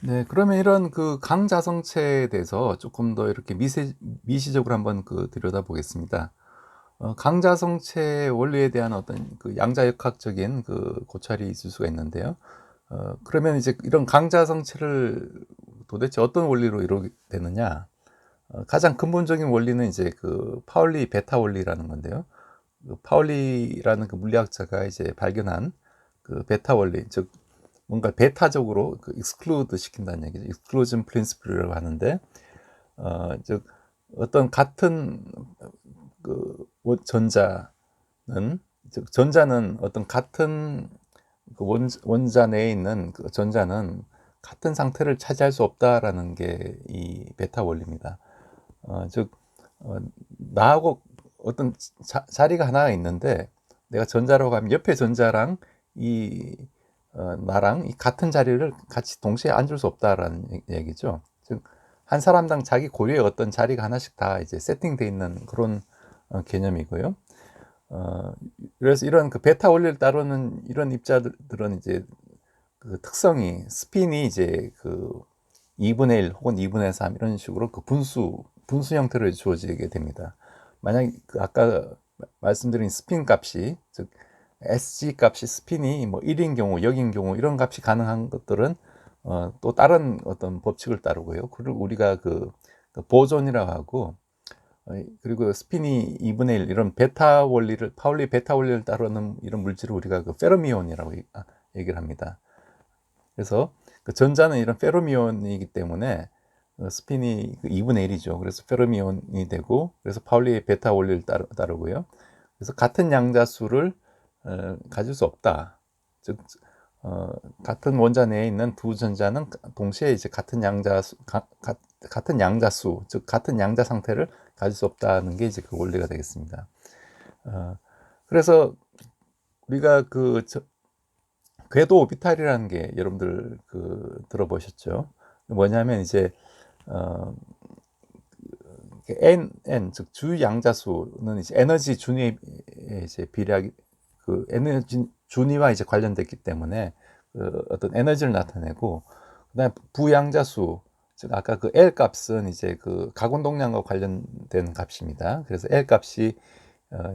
네. 그러면 이런 그 강자성체에 대해서 쪼끔 더 이렇게 미시적으로 한번 들여다보겠습니다. 강자성체 원리에 대한 어떤 그 양자역학적인 고찰이 있을 수가 있는데요. 그러면 이제 이런 강자성체를 도대체 어떤 원리로 이루게 되느냐? 가장 근본적인 원리는 이제 파울리 베타 원리라는 건데요. 파울리라는 그 물리학자가 이제 발견한 베타 원리, 즉 뭔가 베타적으로 exclude 시킨다는 얘기죠. exclusion principle이라고 하는데, 즉 어떤 같은 전자는, 즉 전자는 어떤 같은 원자 내에 있는 전자는 같은 상태를 차지할 수 없다라는 게 이 베타 원리입니다. 즉 나하고 어떤 자리가 하나 있는데, 내가 전자라고 하면 옆에 전자랑 이 나랑 이 같은 자리를 같이 동시에 앉을 수 없다라는 얘기죠. 즉 한 사람당 자기 고유의 어떤 자리가 하나씩 다 이제 세팅돼 있는 그런 개념이고요. 어, 그래서 이런 베타 원리를 따르는 이런 입자들은 이제 특성이, 스핀이 이제 2분의 1 혹은 2분의 3 이런 식으로 분수 형태로 주어지게 됩니다. 만약 아까 말씀드린 스핀 값이, 즉 SG 값이 스핀이 뭐 1인 경우, 0인 경우 이런 값이 가능한 것들은 또 다른 어떤 법칙을 따르고요. 그걸 우리가 보존이라고 하고, 그리고 스핀이 2분의 1 이런 베타 원리를, 파울리 베타 원리를 따르는 이런 물질을 우리가 페르미온이라고 얘기를 합니다. 그래서 전자는 이런 페르미온이기 때문에 스핀이 2분의 1이죠. 그래서 페르미온이 되고, 그래서 파울리의 베타 원리를 따르고요. 그래서 같은 양자수를 가질 수 없다. 즉 같은 원자 내에 있는 두 전자는 동시에 이제 같은 양자수, 즉 같은 양자 상태를 가질 수 없다는 게 이제 그 원리가 되겠습니다. 그래서 우리가 궤도 오비탈이라는 게 여러분들 들어보셨죠? 뭐냐면 이제 어, 즉 주 양자수는 이제 에너지 준위에 이제 비례하기, 에너지 준위와 이제 관련됐기 때문에 어떤 에너지를 나타내고, 그다음에 부양자수, 즉 아까 L 값은 이제 가공동량과 관련된 값입니다. 그래서 L 값이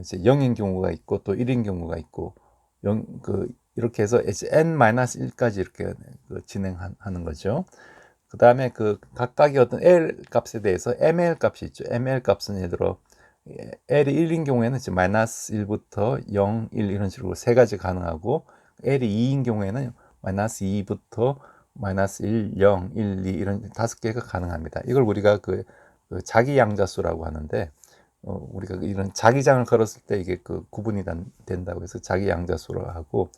이제 0인 경우가 있고 또 1인 경우가 있고, 0, 이렇게 해서 n-1까지 이렇게 진행하는 거죠. 그 다음에 각각의 어떤 L 값에 대해서 ML 값이 있죠. ML 값은 예를 들어 L이 1인 경우에는 이제 마이너스 1부터 0, 1 이런 식으로 세 가지 가능하고, L이 2인 경우에는 마이너스 2부터 마이너스 1, 0, 1, 2 이런 다섯 개가 가능합니다. 이걸 우리가 자기 양자수라고 하는데, 우리가 이런 자기장을 걸었을 때 이게 구분이 된다고 해서 자기 양자수로 하고,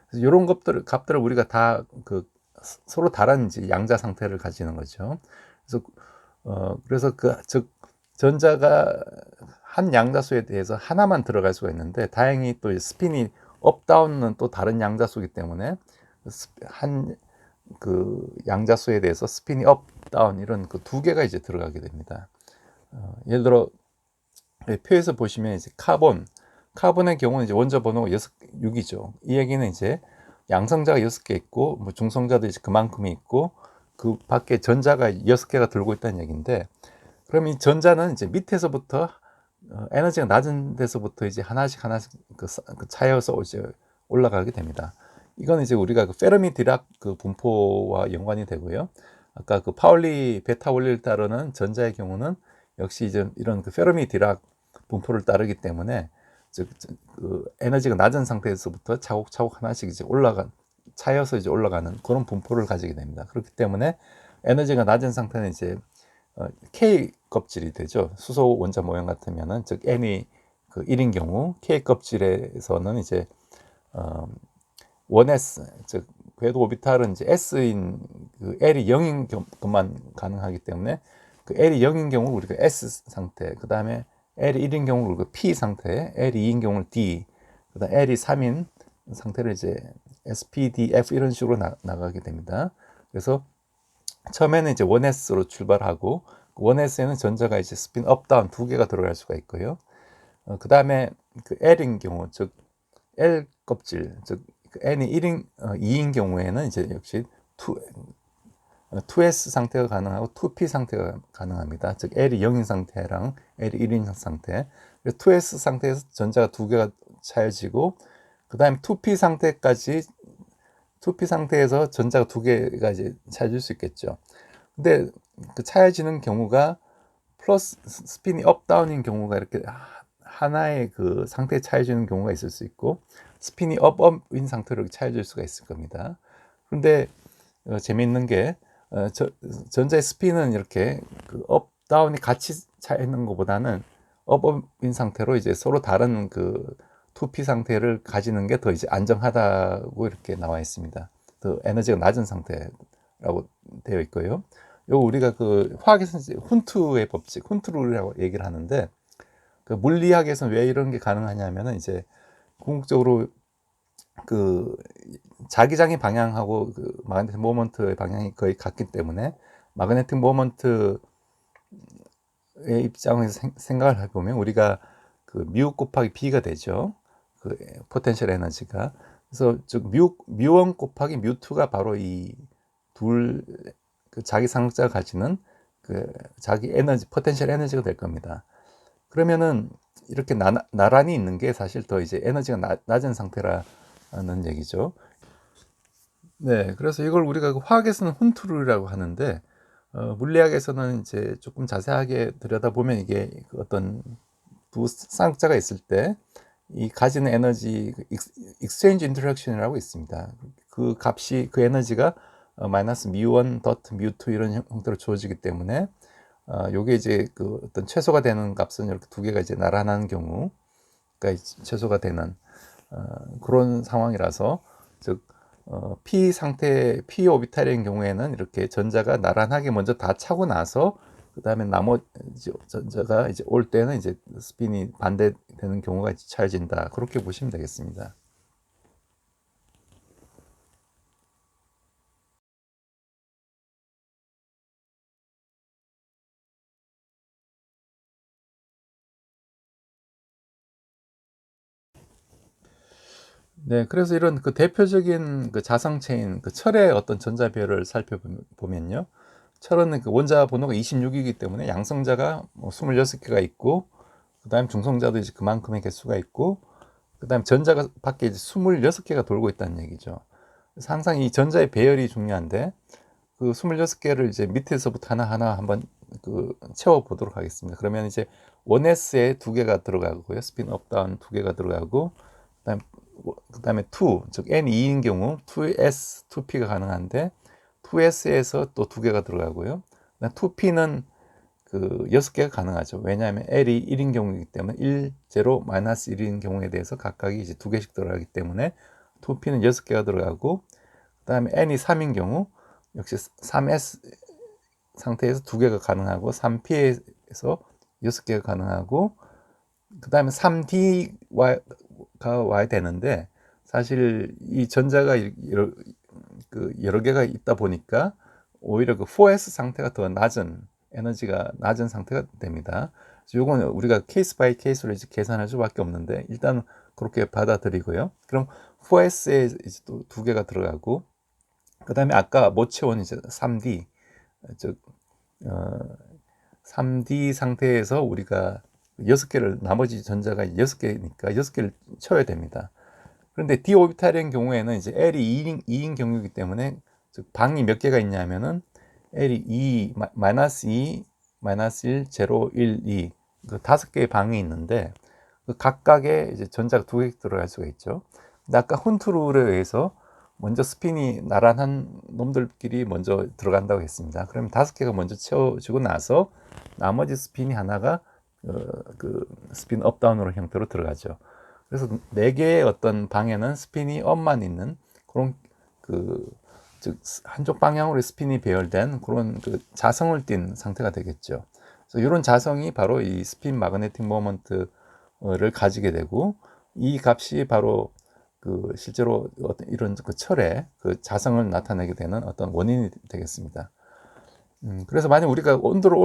그래서 이런 값들을 우리가 다 서로 다른 이제 양자 상태를 가지는 거죠. 그래서 즉 전자가 한 양자수에 대해서 하나만 들어갈 수가 있는데, 다행히 또 스핀이 업다운은 또 다른 양자수이기 때문에 한 양자수에 대해서 스핀이 업다운 이런 두 개가 이제 들어가게 됩니다. 예를 들어 표에서 보시면 이제 카본의 경우는 이제 원자 번호가 6이죠. 이 얘기는 이제 양성자가 6개 있고, 뭐 중성자도 이제 그만큼이 있고, 그 밖에 전자가 6개가 들고 있다는 얘기인데, 그럼 이 전자는 이제 밑에서부터 에너지가 낮은 데서부터 이제 하나씩 차여서 이제 올라가게 됩니다. 이건 이제 우리가 페르미 디락 분포와 연관이 되고요. 아까 파울리 베타 원리를 따르는 전자의 경우는 역시 이제 이런 페르미 디락 분포를 따르기 때문에, 즉 에너지가 낮은 상태에서부터 차곡차곡 하나씩 이제 차여서 이제 올라가는 그런 분포를 가지게 됩니다. 그렇기 때문에 에너지가 낮은 상태는 이제 K 껍질이 되죠. 수소 원자 모형 같으면은, 즉 N이 1인 경우, K 껍질에서는 이제 1s, 즉 궤도 오비탈은 이제 S인 L이 0인 것만 가능하기 때문에, L이 0인 경우 우리가 S 상태, 그 다음에 L이 1인 경우 우리가 P 상태, L이 2인 경우는 D, 그 다음 L이 3인 상태를 이제 SPDF 이런 식으로 나가게 됩니다. 그래서 처음에는 이제 1s로 출발하고, 1s에는 전자가 이제 스핀 업, 다운 두 개가 들어갈 수가 있고요. 그 다음에 L인 경우, 즉 L 껍질, 즉 N이 2인 경우에는 이제 역시 2s 상태가 가능하고 2p 상태가 가능합니다. 즉 L이 0인 상태랑 L이 1인 상태. 2s 상태에서 전자가 두 개가 차여지고 그 다음에 2p 상태까지 2p 상태에서 전자가 두 개가 이제 차여질 수 있겠죠. 근데 그 차여지는 경우가 플러스 스핀이 업 다운인 경우가 이렇게 하나의 그 상태에 차여지는 경우가 있을 수 있고 스핀이 업인 상태로 차여질 수가 있을 겁니다. 그런데 재미있는 게 전자의 스핀은 이렇게 그 업 다운이 같이 차 있는 것보다는 업인 상태로 이제 서로 다른 그 2p 상태를 가지는 게 더 이제 안정하다고 이렇게 나와 있습니다. 더 에너지가 낮은 상태라고 되어 있고요. 요 우리가 그 화학에서 훈트의 법칙, 훈트 룰이라고 얘기를 하는데 그 물리학에서 왜 이런 게 가능하냐면은 이제 궁극적으로 그 자기장의 방향하고 그 마그네틱 모먼트의 방향이 거의 같기 때문에 마그네틱 모먼트의 입장에서 생각을 해보면 우리가 그 뮤 곱하기 b가 되죠. 그 포텐셜 에너지가. 그래서 즉 뮤1 곱하기 뮤2가 바로 이 둘 그 자기 상극자가 가지는 그 자기 에너지 포텐셜 에너지가 될 겁니다. 그러면은 이렇게 나란히 있는 게 사실 더 이제 에너지가 낮은 상태라는 얘기죠. 네, 그래서 이걸 우리가 화학에서는 훈트룰이라고 하는데 물리학에서는 이제 조금 자세하게 들여다보면 이게 그 어떤 두 쌍극자가 있을 때 이 가지는 에너지 익스체인지 인터랙션이라고 있습니다. 그 값이 그 에너지가 마이너스 뮤1 더트 뮤2 이런 형태로 주어지기 때문에 요게 이제 그 어떤 최소가 되는 값은 이렇게 두 개가 이제 나란한 경우가 최소가 되는 그런 상황이라서 즉 P 상태 P 오비탈인 경우에는 이렇게 전자가 나란하게 먼저 다 차고 나서 그 다음에 나머지 전자가 이제 올 때는 이제 스핀이 반대되는 경우가 차여진다. 그렇게 보시면 되겠습니다. 네, 그래서 이런 그 대표적인 그 자성체인 그 철의 어떤 전자별을 살펴보면요. 철은 그 원자 번호가 26이기 때문에 양성자가 뭐 26개가 있고, 그 다음 중성자도 이제 그만큼의 개수가 있고, 그 다음 전자가 밖에 이제 26개가 돌고 있다는 얘기죠. 그래서 항상 이 전자의 배열이 중요한데, 그 26개를 이제 밑에서부터 하나하나 한번 그 채워보도록 하겠습니다. 그러면 이제 1S에 2개가 들어가고요. 스핀 업 다운 2개가 들어가고, 그다음 그다음에 2, 즉 N2인 경우 2S, 2P가 가능한데 2S에서 또 2개가 들어가고요. 2P는 그 6개가 가능하죠. 왜냐하면 L이 1인 경우이기 때문에 1, 0, 마이너스 1인 경우에 대해서 각각이 이제 2개씩 들어가기 때문에 2P는 6개가 들어가고 그다음에 N이 3인 경우 역시 3S 상태에서 2개가 가능하고 3P에서 6개가 가능하고 그 다음에 3D가 와야 되는데 사실 이 전자가 여러 개가 있다 보니까 오히려 그 4S 상태가 더 낮은 에너지가 낮은 상태가 됩니다. 그래서 요거는 우리가 케이스 바이 케이스로 이제 계산할 수밖에 없는데 일단 그렇게 받아들이고요. 그럼 4S에 이제 또 2개가 들어가고 그 다음에 아까 못 채운 이제 3D 즉 어, 3D 상태에서 우리가 6개를 나머지 전자가 6개니까 6개를 쳐야 됩니다. 그런데 d 오비탈인 경우에는 이제 L이 2인 경우이기 때문에 즉 방이 몇 개가 있냐면은 L이 2, 마이너스 2, 마이너스 1, 0, 1, 2. 그 5개의 방이 있는데 그 각각의 이제 전자가 2개 들어갈 수가 있죠. 근데 아까 훈트 룰에 의해서 먼저 스핀이 나란한 놈들끼리 먼저 들어간다고 했습니다. 그러면 5개가 먼저 채워지고 나서 나머지 스핀이 하나가 그 스핀 업다운으로 형태로 들어가죠. 그래서 4개의 어떤 방에는 스핀이 업만 있는 그런 그 즉 한쪽 방향으로 스핀이 배열된 그런 그 자성을 띤 상태가 되겠죠. 그래서 이런 자성이 바로 이 스핀 마그네틱 모먼트를 가지게 되고 이 값이 바로 그 실제로 어떤 이런 그 철의 그 자성을 나타내게 되는 어떤 원인이 되겠습니다. 그래서 만약 우리가 온도를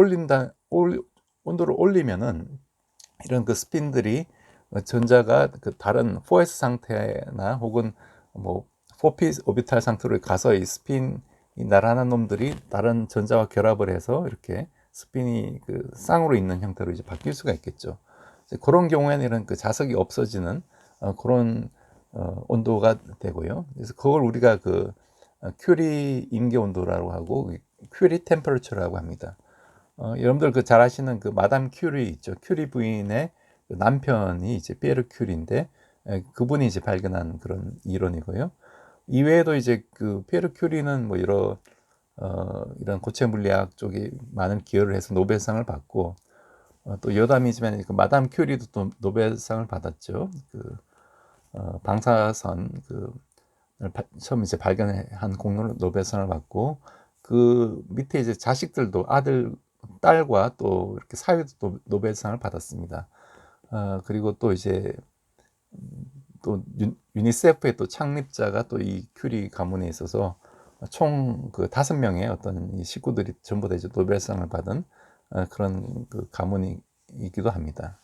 올리면은 이런 그 스핀들이 전자가 그 다른 4S 상태나 혹은 뭐 4p 오비탈 상태로 가서 이 스핀이 이 나란한 놈들이 다른 전자와 결합을 해서 이렇게 스핀이 그 쌍으로 있는 형태로 이제 바뀔 수가 있겠죠. 이제 그런 경우에는 이런 그 자석이 없어지는 그런 온도가 되고요. 그래서 그걸 우리가 그 큐리 임계 온도라고 하고 큐리 템퍼러처라고 합니다. 여러분들 그 잘 아시는 그 마담 큐리 있죠. 큐리 부인의 그 남편이 이제 피에르 큐리인데 그분이 이제 발견한 그런 이론이고요. 이외에도 이제 그 피에르 큐리는 뭐 이런 고체 물리학 쪽에 많은 기여를 해서 노벨상을 받고 또 여담이지만 그 마담 큐리도 또 노벨상을 받았죠. 그 방사선 처음 이제 발견한 공로로 노벨상을 받고 그 밑에 이제 자식들도 딸과 또 이렇게 사위도 또 노벨상을 받았습니다. 그리고 또 이제 또 유니세프의 또 창립자가 또 이 큐리 가문에 있어서 총 그 5명의 어떤 이 식구들이 전부 다 이제 노벨상을 받은 그런 그 가문이기도 합니다.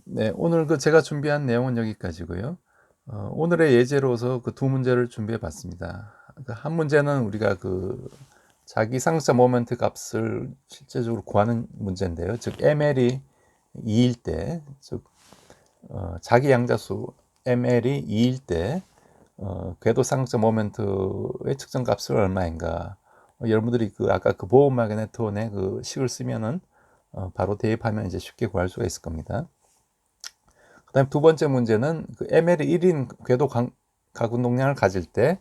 네, 오늘 그 제가 준비한 내용은 여기까지고요. 오늘의 예제로서 그 두 문제를 준비해 봤습니다. 한 문제는 우리가 그 자기 상승자 모멘트 값을 실제적으로 구하는 문제인데요. 즉 ml이 2일 때, 즉 자기 양자수 ml이 2일 때 궤도 상승자 모멘트의 측정 값을 얼마인가. 여러분들이 그 아까 그 보험 마그네톤의 그 식을 쓰면은 바로 대입하면 이제 쉽게 구할 수가 있을 겁니다. 그다음 두 번째 문제는 그 ml이 1인 궤도 가군동량을 가질 때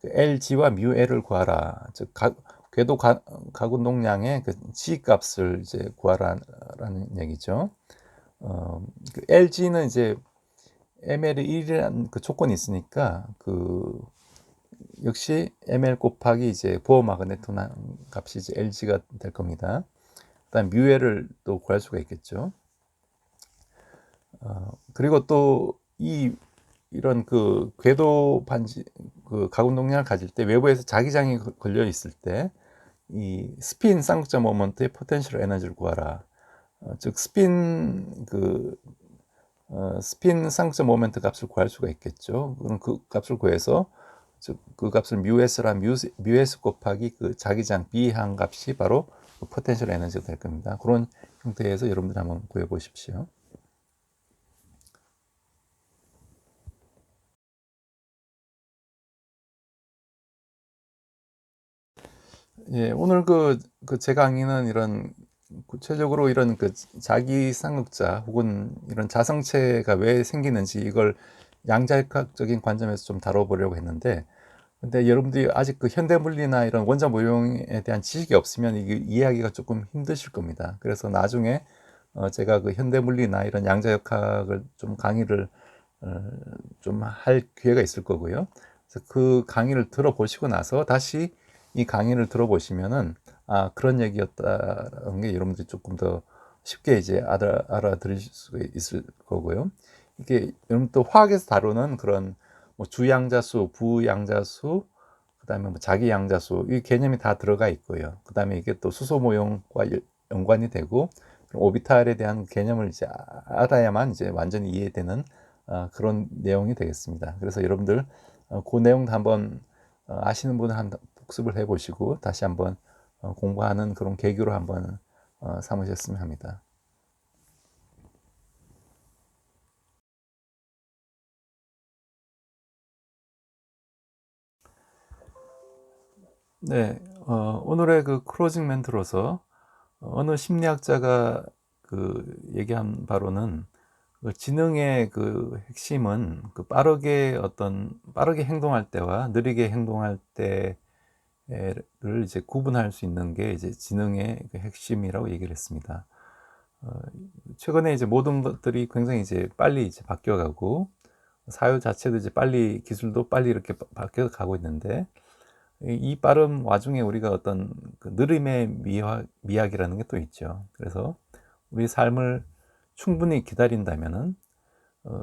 그 LG와 μL을 구하라. 즉 궤도 가군동량의 그 G 값을 이제 구하라라는 얘기죠. 그 LG는 이제 ml이 1이라는 그 조건이 있으니까 그 역시 ml 곱하기 이제 보어 마그네톤 값이 이제 LG가 될 겁니다. 그다음 μL을 또 구할 수가 있겠죠. 그리고 또 이런 그 궤도 반지 그 가운동량을 가질 때 외부에서 자기장이 걸려 있을 때 이 스핀 쌍극자 모먼트의 포텐셜 에너지를 구하라. 즉 스핀 쌍극자 모멘트 값을 구할 수가 있겠죠. 그럼 그 값을 구해서 즉 그 값을 뮤s라 뮤s 곱하기 그 자기장 B항 값이 바로 그 포텐셜 에너지가 될 겁니다. 그런 형태에서 여러분들 한번 구해 보십시오. 예, 오늘 제 강의는 이런 구체적으로 이런 그 자기 상극자 혹은 이런 자성체가 왜 생기는지 이걸 양자역학적인 관점에서 좀 다뤄보려고 했는데, 근데 여러분들이 아직 그 현대 물리나 이런 원자 모형에 대한 지식이 없으면 이게 이해하기가 조금 힘드실 겁니다. 그래서 나중에 제가 그 현대 물리나 이런 양자역학을 좀 강의를 좀 할 기회가 있을 거고요. 그래서 그 강의를 들어보시고 나서 다시 이 강의를 들어보시면은 그런 얘기였다는 게 여러분들이 조금 더 쉽게 이제 알아들으실 수 있을 거고요. 이게 여러분 또 화학에서 다루는 그런 뭐 주양자수, 부양자수, 그다음에 뭐 자기양자수 이 개념이 다 들어가 있고요. 그다음에 이게 또 수소 모형과 연관이 되고 오비탈에 대한 개념을 이제 알아야만 이제 완전히 이해되는 그런 내용이 되겠습니다. 그래서 여러분들 그 내용도 한번 아시는 분은 한번 복습을 해보시고 다시 한번 공부하는 그런 계기로 한번 삼으셨으면 합니다. 네, 오늘의 그 클로징 멘트로서 어느 심리학자가 그 얘기한 바로는 그 지능의 그 핵심은 그 빠르게 행동할 때와 느리게 행동할 때를 이제 구분할 수 있는 게 이제 지능의 그 핵심이라고 얘기를 했습니다. 최근에 이제 모든 것들이 굉장히 이제 빨리 이제 바뀌어가고 사회 자체도 이제 빨리 기술도 빨리 이렇게 바뀌어 가고 있는데 이 빠른 와중에 우리가 어떤 그 느림의 미학이라는 게 또 있죠. 그래서 우리 삶을 충분히 기다린다면은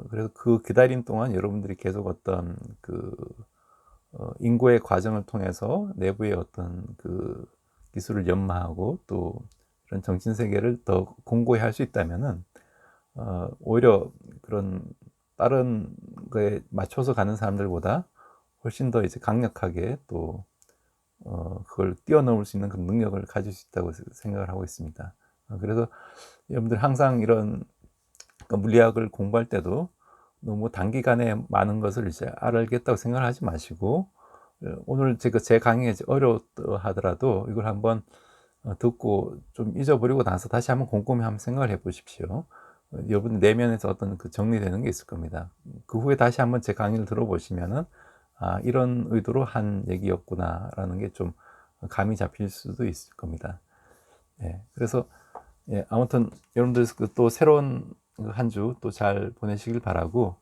그래서 그 기다림 동안 여러분들이 계속 어떤 인고의 과정을 통해서 내부의 어떤 그 기술을 연마하고 또 이런 정신 세계를 더 공고히 할 수 있다면은 오히려 그런 다른 거에 맞춰서 가는 사람들보다 훨씬 더 이제 강력하게 또 그걸 뛰어넘을 수 있는 그런 능력을 가질 수 있다고 생각을 하고 있습니다. 그래서 여러분들 항상 이런 물리학을 공부할 때도 너무 단기간에 많은 것을 이제 알겠다고 생각하지 마시고 오늘 제 강의가 어렵다 하더라도 이걸 한번 듣고 좀 잊어버리고 나서 다시 한번 곰곰이 한번 생각을 해 보십시오. 여러분 내면에서 어떤 그 정리되는 게 있을 겁니다. 그 후에 다시 한번 제 강의를 들어보시면은 아, 이런 의도로 한 얘기였구나라는 게 좀 감이 잡힐 수도 있을 겁니다. 예, 그래서 예, 아무튼 여러분들 또 새로운 한 주 또 잘 보내시길 바라고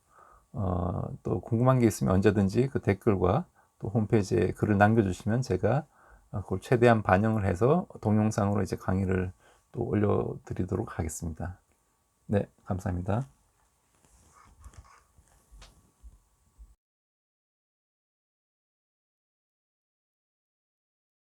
또 궁금한 게 있으면 언제든지 그 댓글과 또 홈페이지에 글을 남겨주시면 제가 그걸 최대한 반영을 해서 동영상으로 이제 강의를 또 올려드리도록 하겠습니다. 네, 감사합니다.